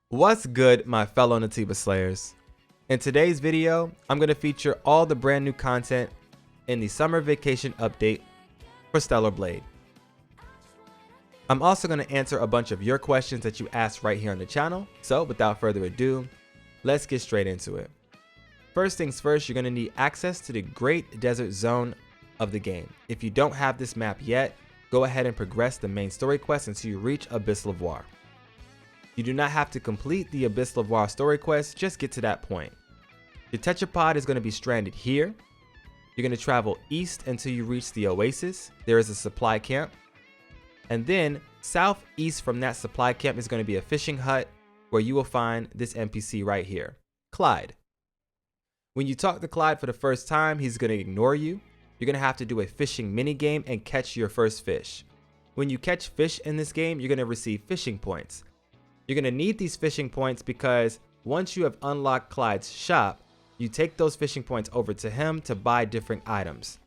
What's good, my fellow Natiba Slayers? In today's video, I'm going to feature all the brand new content in the summer vacation update for Stellar Blade. I'm also going to answer a bunch of your questions that you asked right here on the channel. So without further ado, let's get straight into it. First things first, you're going to need access to the Great Desert Zone of the game. If you don't have this map yet, go ahead and progress the main story quest until you reach Abyss Lavoir. You do not have to complete the Abyss Lavoir story quest, just get to that point. Your tetrapod is going to be stranded here. You're going to travel east until you reach the Oasis. There is a supply camp. And then southeast from that supply camp is going to be a fishing hut where you will find this NPC right here, Clyde. When you talk to Clyde for the first time, he's going to ignore you. You're going to have to do a fishing mini game and catch your first fish. When you catch fish in this game, you're going to receive fishing points. You're going to need these fishing points because once you have unlocked Clyde's shop, you take those fishing points over to him to buy different items.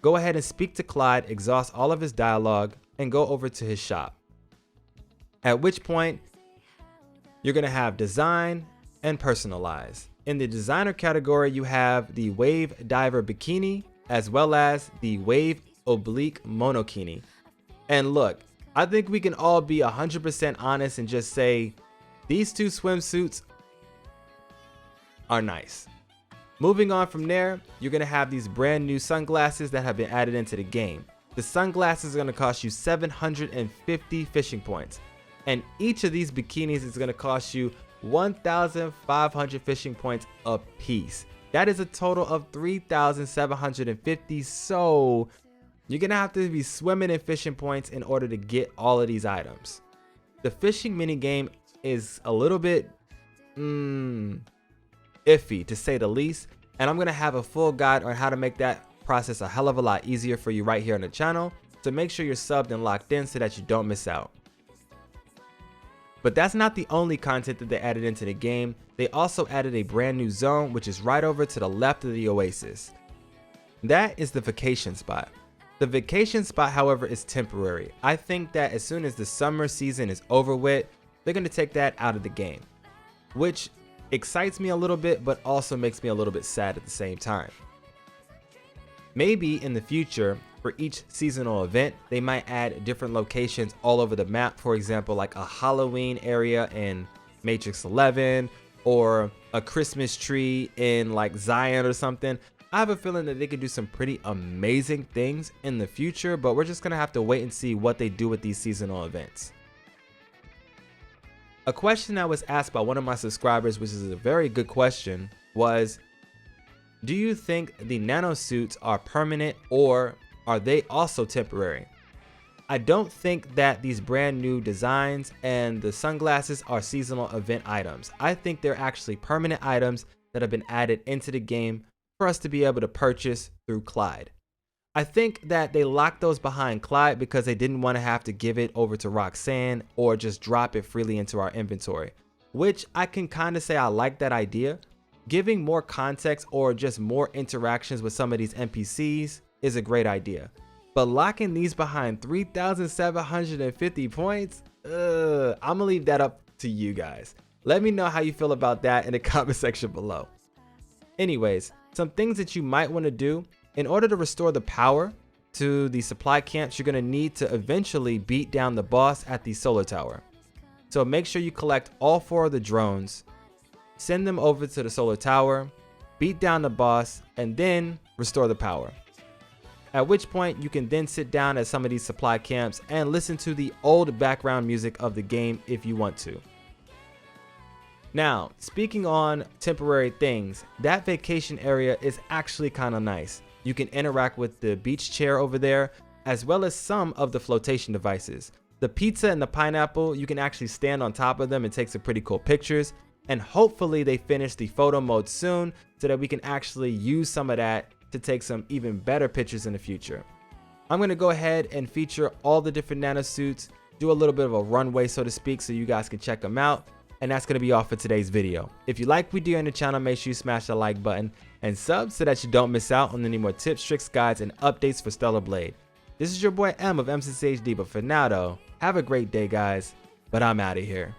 Go ahead and speak to Clyde, exhaust all of his dialogue, and go over to his shop. At which point, you're going to have design and personalize. In the designer category, you have the Wave Diver Bikini as well as the Wave Oblique Monokini. And look, I think we can all be 100% honest and just say these two swimsuits are nice. Moving on from there, you're going to have these brand new sunglasses that have been added into the game. The sunglasses are going to cost you 750 fishing points. And each of these bikinis is going to cost you 1,500 fishing points a piece. That is a total of 3,750. So you're going to have to be swimming in fishing points in order to get all of these items. The fishing mini game is a little bit iffy to say the least. And I'm going to have a full guide on how to make that process a hell of a lot easier for you right here on the channel. So make sure you're subbed and locked in so that you don't miss out. But that's not the only content that they added into the game. They also added a brand new zone, which is right over to the left of the Oasis. That is the vacation spot. The vacation spot, however, is temporary. I think that as soon as the summer season is over with, they're going to take that out of the game, which excites me a little bit, but also makes me a little bit sad at the same time. Maybe in the future, for each seasonal event, they might add different locations all over the map. For example, like a Halloween area in Matrix 11 or a Christmas tree in like Zion or something. I have a feeling that they could do some pretty amazing things in the future, but we're just going to have to wait and see what they do with these seasonal events. A question that was asked by one of my subscribers, which is a very good question, was, do you think the Nano suits are permanent or are they also temporary? I don't think that these brand new designs and the sunglasses are seasonal event items. I think they're actually permanent items that have been added into the game for us to be able to purchase through Clyde. I think that they locked those behind Clyde because they didn't want to have to give it over to Roxanne or just drop it freely into our inventory, which I can kind of say I like that idea. Giving more context or just more interactions with some of these NPCs is a great idea. But locking these behind 3,750 points, I'm gonna leave that up to you guys. Let me know how you feel about that in the comment section below. Anyways, some things that you might want to do in order to restore the power to the supply camps, you're going to need to eventually beat down the boss at the solar tower. So make sure you collect all 4 of the drones, send them over to the solar tower, beat down the boss, and then restore the power. At which point you can then sit down at some of these supply camps and listen to the old background music of the game if you want to. Now, speaking on temporary things, that vacation area is actually kind of nice. You can interact with the beach chair over there, as well as some of the flotation devices. The pizza and the pineapple, you can actually stand on top of them and take some pretty cool pictures. And hopefully they finish the photo mode soon so that we can actually use some of that to take some even better pictures in the future. I'm going to go ahead and feature all the different Nano suits, do a little bit of a runway, so to speak, so you guys can check them out. And that's going to be all for today's video. If you like what we do on the channel, make sure you smash the like button and sub so that you don't miss out on any more tips, tricks, guides, and updates for Stellar Blade. This is your boy M of MSensei HD, but for now though, have a great day guys, but I'm out of here.